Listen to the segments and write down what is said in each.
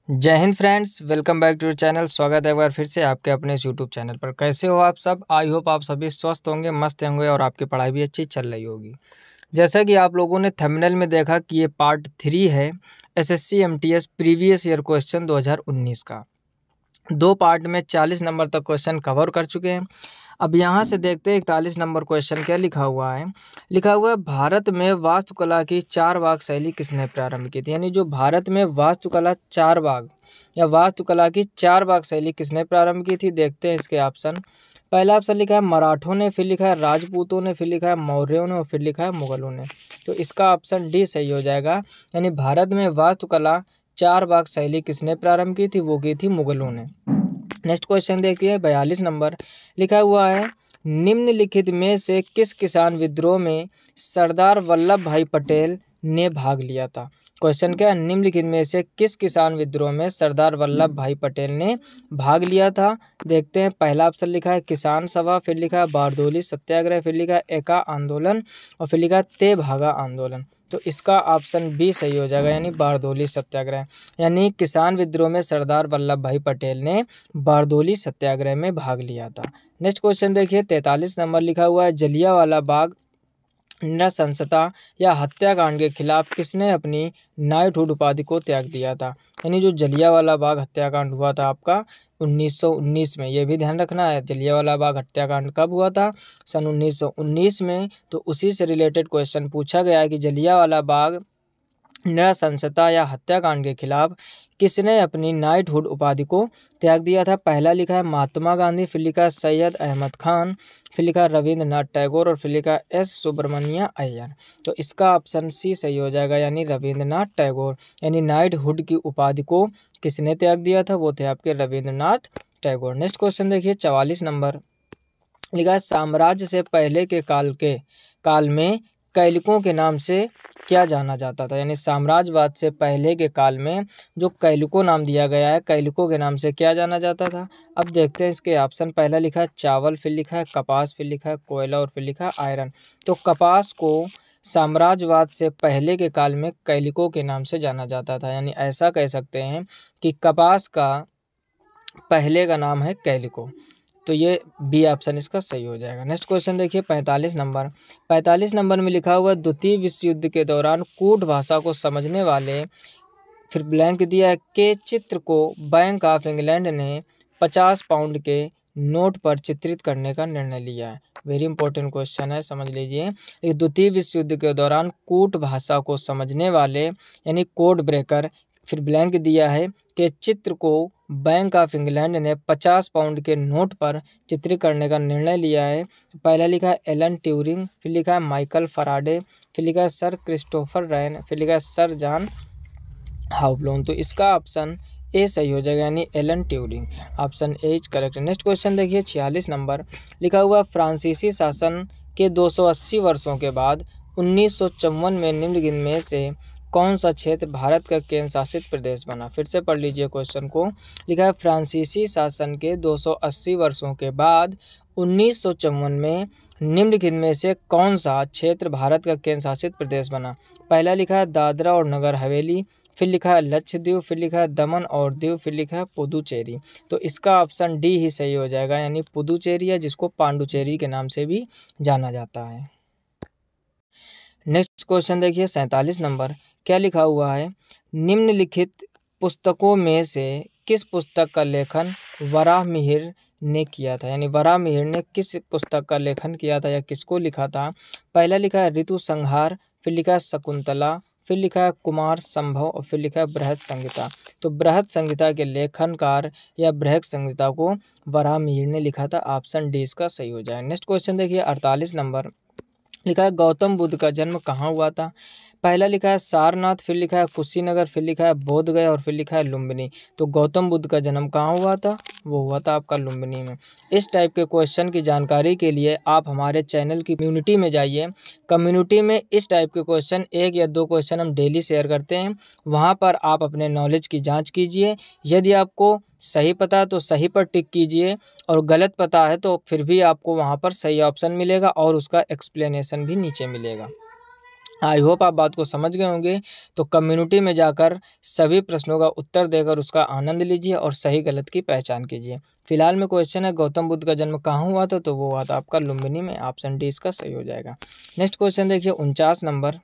जय हिंद friends, welcome back to your channel. स्वागत है एक बार फिर से आपके अपने इस यूट्यूब चैनल पर। कैसे हो आप सब? आई होप आप सभी स्वस्थ होंगे, मस्त होंगे और आपकी पढ़ाई भी अच्छी चल रही होगी। जैसा कि आप लोगों ने थंबनेल में देखा कि ये पार्ट 3 है SSC MTS previous year question 2019 का। 2 पार्ट में 40 नंबर तक क्वेश्चन कवर कर चुके हैं। अब यहाँ से देखते हैं 41 नंबर क्वेश्चन क्या लिखा हुआ है। लिखा हुआ है, भारत में वास्तुकला की 4 भाग शैली किसने प्रारंभ की थी। यानी जो भारत में वास्तुकला 4 भाग या वास्तुकला की 4 भाग शैली किसने प्रारंभ की थी। देखते हैं इसके ऑप्शन। पहला ऑप्शन लिखा है मराठों ने, फिर लिखा है राजपूतों ने, फिर लिखा है मौर्यों ने और फिर लिखा है मुगलों ने। तो इसका ऑप्शन डी सही हो जाएगा। यानी भारत में वास्तुकला 4 भाग शैली किसने प्रारंभ की थी, वो की थी मुगलों ने। नेक्स्ट क्वेश्चन देखिए 42 नंबर। लिखा हुआ है, निम्नलिखित में से किस किसान विद्रोह में सरदार वल्लभ भाई पटेल ने भाग लिया था। क्वेश्चन क्या है, निम्नलिखित में से किस किसान विद्रोह में सरदार वल्लभ भाई पटेल ने भाग लिया था। देखते हैं। पहला ऑप्शन लिखा है किसान सभा, फिर लिखा है बारदोली सत्याग्रह, फिर लिखा है एका आंदोलन और फिर लिखा है तेभागा आंदोलन। तो इसका ऑप्शन बी सही हो जाएगा, यानी बारदोली सत्याग्रह। यानी किसान विद्रोह में सरदार वल्लभ भाई पटेल ने बारदोली सत्याग्रह में भाग लिया था। नेक्स्ट क्वेश्चन देखिए 43 नंबर। लिखा हुआ है, जलियांवाला बाग नृशंसता या हत्याकांड के खिलाफ किसने अपनी नाइटहुड उपाधि को त्याग दिया था। यानी जो जलियांवाला बाग हत्याकांड हुआ था आपका 1919 में, ये भी ध्यान रखना है। जलियांवाला बाग हत्याकांड कब हुआ था? सन 1919 में। तो उसी से रिलेटेड क्वेश्चन पूछा गया है कि जलियांवाला बाग नृशंसता या हत्याकांड के खिलाफ किसने अपनी नाइटहुड उपाधि को त्याग दिया था। पहला लिखा है महात्मा गांधी, फिर लिखा है सैयद अहमद खान, फिर लिखा है रविंद्रनाथ टैगोर और फिर लिखा है एस सुब्रमण्य अय्यर। तो इसका ऑप्शन सी सही हो जाएगा, यानी रविंद्रनाथ टैगोर। यानी नाइटहुड की उपाधि को किसने त्याग दिया था, वो थे आपके रविंद्रनाथ टैगोर। नेक्स्ट क्वेश्चन देखिए 44 नंबर। लिखा है, साम्राज्य से पहले के काल में कैलिकों के नाम से क्या जाना जाता था। यानी साम्राज्यवाद से पहले के काल में जो कैलिको नाम दिया गया है, कैलिको के नाम से क्या जाना जाता था। अब देखते हैं इसके ऑप्शन। पहला लिखा है चावल, फिर लिखा है कपास, फिर लिखा है कोयला और फिर लिखा है आयरन। तो कपास को साम्राज्यवाद से पहले के काल में कैलिको के नाम से जाना जाता था। यानी ऐसा कह सकते हैं कि कपास का पहले का नाम है कैलिको। तो ये बी ऑप्शन इसका सही हो जाएगा। नेक्स्ट क्वेश्चन देखिए 45 नंबर। 45 नंबर में लिखा हुआ, द्वितीय विश्व युद्ध के दौरान कूट भाषा को समझने वाले, फिर ब्लैंक दिया है, के चित्र को बैंक ऑफ इंग्लैंड ने 50 पाउंड के नोट पर चित्रित करने का निर्णय लिया है। वेरी इंपॉर्टेंट क्वेश्चन है, समझ लीजिए। द्वितीय विश्व युद्ध के दौरान कूट भाषा को समझने वाले यानी कोड ब्रेकर, फिर ब्लैंक दिया है कि चित्र को बैंक ऑफ इंग्लैंड ने 50 पाउंड के नोट पर चित्रित करने का निर्णय लिया है। पहला लिखा है एलन ट्यूरिंग, फिर लिखा है माइकल फराडे, फिर लिखा है सर क्रिस्टोफर रैन, फिर लिखा है सर जॉन हाउब्लोन। तो इसका ऑप्शन ए सही हो जाएगा, यानी Alan Turing. Option A is correct. Next question देखिए 46 नंबर। लिखा हुआ, फ्रांसीसी शासन के 280 वर्षों के बाद 1954 में निम्नलिखित में से कौन सा क्षेत्र भारत का केंद्र शासित प्रदेश बना। फिर से पढ़ लीजिए क्वेश्चन को। लिखा है, फ्रांसीसी शासन के 280 वर्षों के बाद 1954 में निम्नलिखित में से कौन सा क्षेत्र भारत का केंद्र शासित प्रदेश बना। पहला लिखा है दादरा और नगर हवेली, फिर लिखा है लक्षद्वीप, फिर लिखा है दमन और दीव, फिर लिखा है पुदुचेरी। तो इसका ऑप्शन डी ही सही हो जाएगा, यानी पुदुचेरी है, जिसको पांडुचेरी के नाम से भी जाना जाता है। नेक्स्ट क्वेश्चन देखिए 47 नंबर। क्या लिखा हुआ है, निम्नलिखित पुस्तकों में से किस पुस्तक का लेखन वराहमिहिर ने किया था। यानी वराहमिहिर ने किस पुस्तक का लेखन किया था या किसको लिखा था। पहला लिखा है ऋतु संहार, फिर लिखा है शकुंतला, फिर लिखा है कुमार संभव और फिर लिखा है बृहत संहिता। तो बृहत संहिता के लेखनकार या बृहत संहिता को वराहमिहिर ने लिखा था। ऑप्शन डी इसका सही हो जाए। नेक्स्ट क्वेश्चन देखिए 48 नंबर। लिखा है, गौतम बुद्ध का जन्म कहाँ हुआ था। पहला लिखा है सारनाथ, फिर लिखा है कुशीनगर, फिर लिखा है बोधगया और फिर लिखा है लुम्बिनी। तो गौतम बुद्ध का जन्म कहाँ हुआ था, वो हुआ था आपका लुम्बिनी में। इस टाइप के क्वेश्चन की जानकारी के लिए आप हमारे चैनल की कम्युनिटी में जाइए। कम्युनिटी में इस टाइप के क्वेश्चन 1 या 2 क्वेश्चन हम डेली शेयर करते हैं। वहाँ पर आप अपने नॉलेज की जाँच कीजिए। यदि आपको सही पता है तो सही पर टिक कीजिए और गलत पता है तो फिर भी आपको वहाँ पर सही ऑप्शन मिलेगा और उसका एक्सप्लेनेशन भी नीचे मिलेगा। आई होप आप बात को समझ गए होंगे। तो कम्युनिटी में जाकर सभी प्रश्नों का उत्तर देकर उसका आनंद लीजिए और सही गलत की पहचान कीजिए। फिलहाल में क्वेश्चन है, गौतम बुद्ध का जन्म कहाँ हुआ था? तो वो हुआ था आपका लुम्बिनी में। ऑप्शन डी इसका सही हो जाएगा। नेक्स्ट क्वेश्चन देखिए 49 नंबर।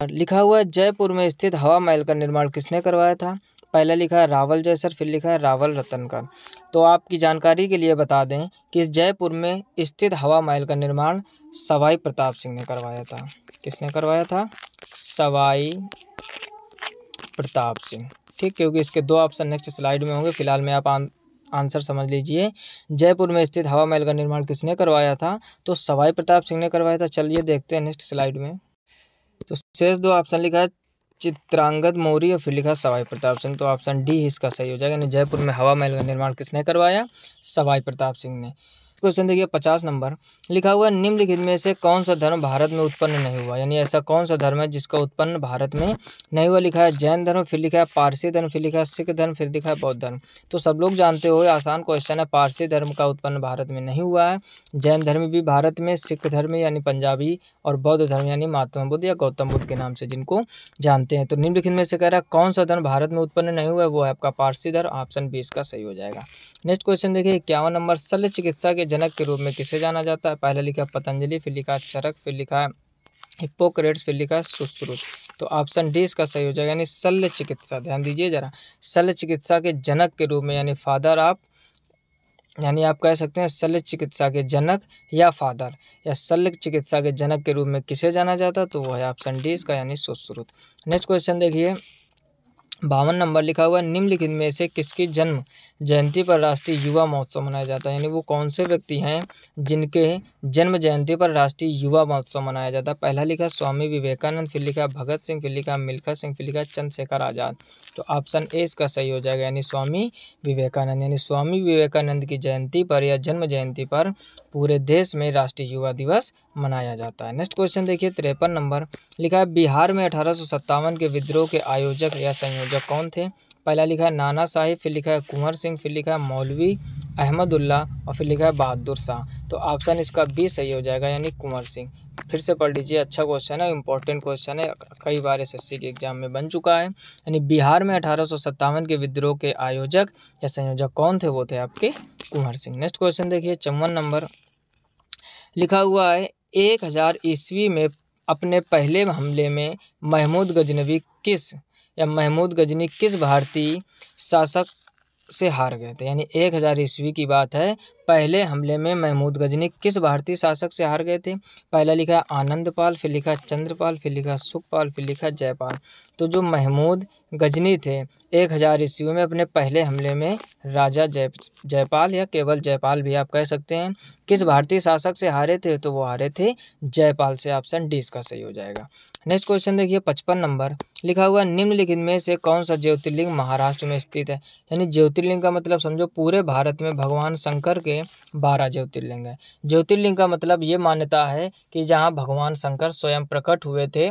लिखा हुआ है, जयपुर में स्थित हवा महल का निर्माण किसने करवाया था? पहला लिखा है रावल जयसर, फिर लिखा है रावल रतनकर। तो आपकी जानकारी के लिए बता दें कि इस जयपुर में स्थित हवा महल का निर्माण सवाई प्रताप सिंह ने करवाया था। किसने करवाया था? सवाई प्रताप सिंह। ठीक, क्योंकि इसके दो ऑप्शन नेक्स्ट स्लाइड में होंगे। फिलहाल में आप आंसर समझ लीजिए। जयपुर में स्थित हवा महल का निर्माण किसने करवाया था? तो सवाई प्रताप सिंह ने करवाया था। चलिए देखते हैं नेक्स्ट स्लाइड में। तो शेष दो ऑप्शन लिखा है चित्रांगद मौर्य और फिर लिखा सवाई प्रताप सिंह। तो ऑप्शन डी इसका सही हो जाएगा। यानी जयपुर में हवा महल का निर्माण किसने करवाया? सवाई प्रताप सिंह ने। क्वेश्चन देखिए 50 नंबर। लिखा हुआ निम्नलिखित में से कौन सा धर्म भारत में उत्पन्न नहीं हुआ? यानी ऐसा कौन सा धर्म है जिसका उत्पन्न भारत में नहीं हुआ? लिखा है जैन धर्म, फिर लिखा है पारसी धर्म, फिर लिखा है सिख धर्म, फिर लिखा है बौद्ध धर्म। तो सब लोग जानते हो, आसान क्वेश्चन है। पारसी धर्म का उत्पन्न भारत में नहीं हुआ है। जैन धर्म भी भारत में, सिख धर्म यानी पंजाबी, और बौद्ध धर्म यानी महात्मा बुद्ध या गौतम बुद्ध के नाम से जिनको जानते हैं। तो निम्नलिखित में से कह रहा है कौन सा धर्म भारत में उत्पन्न नहीं हुआ है? वो है आपका पारसी धर्म। ऑप्शन बी इसका सही हो जाएगा। नेक्स्ट क्वेश्चन देखिए 51 नंबर। शल्य चिकित्सा के जनक के रूप में किसे जाना जाता है? पहला लिखा पतंजलि, फिर लिखा चरक, फिर लिखा है हिप्पोक्रेट्स, फिर लिखा है सुश्रुत। तो ऑप्शन डी इसका सही हो जाएगा। यानी शल्य चिकित्सा, ध्यान दीजिए जरा, शल्य चिकित्सा के जनक के रूप में यानी फादर ऑफ, यानी आप कह सकते हैं शल्य चिकित्सा के जनक या फादर, या शल्य चिकित्सा के जनक के रूप में किसे जाना जाता? तो वो है ऑप्शन डी इसका, यानी सुश्रुत। नेक्स्ट क्वेश्चन देखिए 52 नंबर। लिखा हुआ निम्नलिखित में से किसकी जन्म जयंती पर राष्ट्रीय युवा महोत्सव मनाया जाता है? यानी वो कौन से व्यक्ति हैं जिनके जन्म जयंती पर राष्ट्रीय युवा महोत्सव मनाया जाता है? पहला लिखा स्वामी विवेकानंद, फिर लिखा भगत सिंह, फिर लिखा मिल्खा सिंह, फिर लिखा चंद्रशेखर आज़ाद। तो ऑप्शन ए इसका सही हो जाएगा, यानी स्वामी विवेकानंद। यानी स्वामी विवेकानंद की जयंती पर या जन्म जयंती पर पूरे देश में राष्ट्रीय युवा दिवस मनाया जाता है। नेक्स्ट क्वेश्चन देखिए 53 नंबर। लिखा है बिहार में 1857 के विद्रोह के आयोजक या संयोजक कौन थे? पहला लिखा है नाना साहिब, फिर लिखा है कुंवर सिंह, फिर लिखा है मौलवी अहमदुल्ला, और फिर लिखा है बहादुर शाह। तो ऑप्शन इसका बी सही हो जाएगा, यानी कुंवर सिंह। फिर से पढ़ लीजिए, अच्छा क्वेश्चन है, इंपॉर्टेंट क्वेश्चन है, कई बार एसएससी के एग्जाम में बन चुका है। यानी बिहार में 1857 के विद्रोह के आयोजक या संयोजक कौन थे? वो थे आपके कुंवर सिंह। नेक्स्ट क्वेश्चन देखिए 54 नंबर। लिखा हुआ है 1000 ईस्वी में अपने पहले हमले में महमूद गजनी किस भारतीय शासक से हार गए थे? यानी 1000 ईस्वी की बात है, पहले हमले में महमूद गजनी किस भारतीय शासक से हार गए थे? पहला लिखा है आनंदपाल, फिर लिखा चंद्रपाल, फिर लिखा सुखपाल, फिर लिखा जयपाल। तो जो महमूद गजनी थे 1000 ईस्वी में अपने पहले हमले में राजा जयपाल या केवल जयपाल भी आप कह सकते हैं, किस भारतीय शासक से हारे थे? तो वो हारे थे जयपाल से। ऑप्शन डी इसका सही हो जाएगा। नेक्स्ट क्वेश्चन देखिए 55 नंबर। लिखा हुआ निम्नलिखित में से कौन सा ज्योतिर्लिंग महाराष्ट्र में स्थित है? यानी ज्योतिर्लिंग का मतलब समझो पूरे भारत में भगवान शंकर के 12 ज्योतिर्लिंग है। ज्योतिर्लिंग का मतलब ये मान्यता है कि जहाँ भगवान शंकर स्वयं प्रकट हुए थे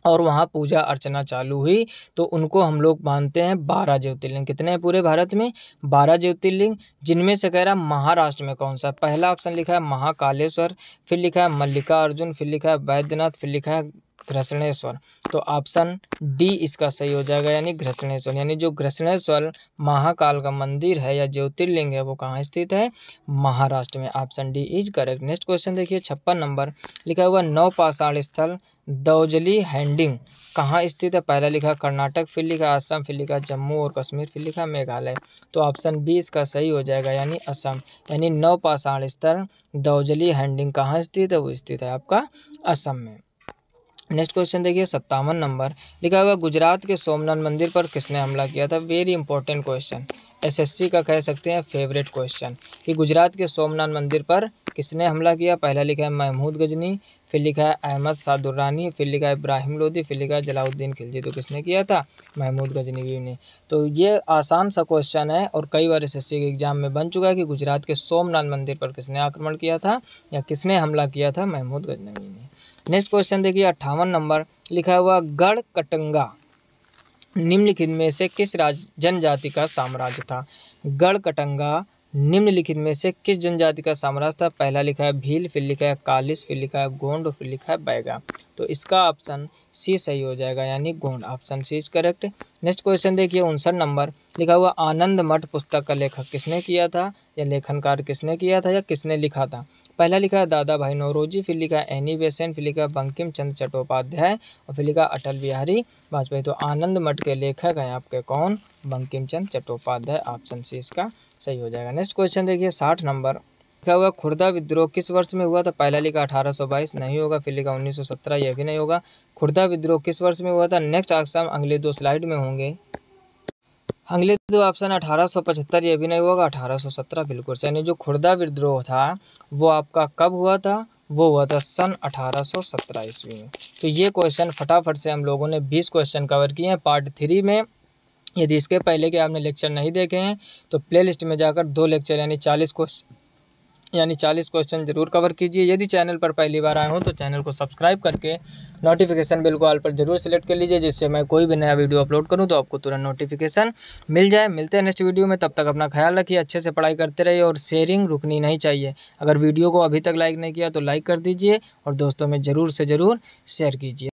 और वहाँ पूजा अर्चना चालू हुई, तो उनको हम लोग मानते हैं 12 ज्योतिर्लिंग। कितने हैं पूरे भारत में? 12 ज्योतिर्लिंग। जिनमें से कह रहा महाराष्ट्र में कौन सा? पहला ऑप्शन लिखा है महाकालेश्वर, फिर लिखा है मल्लिकार्जुन, फिर लिखा है वैद्यनाथ, फिर लिखा है घृष्णेश्वर। तो ऑप्शन डी इसका सही हो जाएगा, यानी घृष्णेश्वर। यानी जो घृष्णेश्वर महाकाल का मंदिर है या ज्योतिर्लिंग है वो कहाँ स्थित है? महाराष्ट्र में। Option D is correct. Next question देखिए 56 नंबर। लिखा हुआ नवपाषाण स्थल दौजली हैंडिंग कहाँ स्थित है? पहला लिखा कर्नाटक, फिर लिखा असम, फिर लिखा जम्मू और कश्मीर, फिर लिखा मेघालय। तो ऑप्शन बी इसका सही हो जाएगा, यानी असम। यानी नवपाषाण स्थल दौजली हैंडिंग कहाँ स्थित है? वो स्थित है आपका असम में। नेक्स्ट क्वेश्चन देखिए 57 नंबर। लिखा हुआ गुजरात के सोमनाथ मंदिर पर किसने हमला किया था? वेरी इंपॉर्टेंट क्वेश्चन, एसएससी का कह सकते हैं फेवरेट क्वेश्चन, कि गुजरात के सोमनाथ मंदिर पर किसने हमला किया? पहला लिखा है महमूद गजनी, फिर लिखा है अहमद शाह दुर्रानी, फिर लिखा है इब्राहिम लोदी, फिर लिखा है जलाउद्दीन खिलजी। तो किसने किया था? महमूद गजनी ने। तो ये आसान सा क्वेश्चन है और कई बार एसएससी के एग्जाम में बन चुका है कि गुजरात के सोमनाथ मंदिर पर किसने आक्रमण किया था या किसने हमला किया था? महमूद गजनवी ने। नेक्स्ट क्वेश्चन देखिए 58 नंबर। लिखा हुआ गढ़कटंगा निम्नलिखित में से किस जनजाति का साम्राज्य था? गढ़कटंगा निम्नलिखित में से किस जनजाति का साम्राज्य था? पहला लिखा है भील, फिर लिखा है कालिस, फिर लिखा है गोंड और फिर लिखा है बैगा। तो इसका ऑप्शन सी सही हो जाएगा, यानी Gond. Option C is correct. Next question देखिए 59 नंबर लिखा हुआ आनंद मठ पुस्तक का लेखक किसने किया था, या लेखनकार किसने किया था, या किसने लिखा था? पहला लिखा है दादा भाई नौरोजी, फिर लिखा है एनी बेसेंट, फिर लिखा है बंकिम चंद्र चट्टोपाध्याय और फिर लिखा अटल बिहारी वाजपेयी। तो आनंद मठ के लेखक हैं आपके कौन? बंकिम चंद्र चट्टोपाध्याय। ऑप्शन सी इसका सही हो जाएगा। नेक्स्ट क्वेश्चन देखिए 60 नंबर लिखा हुआ खुर्दा विद्रोह किस वर्ष में हुआ था? पहला लिखा 1822, नहीं होगा। फिर लिखा 1917, यह भी नहीं होगा। खुर्दा विद्रोह किस वर्ष में हुआ था? नेक्स्ट ऑप्शन अगले 2 स्लाइड में होंगे। अगले 2 ऑप्शन 1875, ये भी नहीं होगा। 1817 बिल्कुल सही। यानी जो खुर्दा विद्रोह था वो आपका कब हुआ था? वो हुआ था सन 1817 ईस्वी में। तो ये क्वेश्चन फटाफट से हम लोगों ने 20 क्वेश्चन कवर किए हैं पार्ट 3 में। यदि इसके पहले के आपने लेक्चर नहीं देखे हैं तो प्लेलिस्ट में जाकर 2 लेक्चर यानी 40 क्वेश्चन जरूर कवर कीजिए। यदि चैनल पर पहली बार आए हो तो चैनल को सब्सक्राइब करके नोटिफिकेशन बेल को ऑल पर जरूर सेलेक्ट कर लीजिए, जिससे मैं कोई भी नया वीडियो अपलोड करूं तो आपको तुरंत नोटिफिकेशन मिल जाए। मिलते हैं नेक्स्ट वीडियो में, तब तक अपना ख्याल रखिए, अच्छे से पढ़ाई करते रहिए और शेयरिंग रुकनी नहीं चाहिए। अगर वीडियो को अभी तक लाइक नहीं किया तो लाइक कर दीजिए और दोस्तों में ज़रूर से ज़रूर शेयर कीजिए।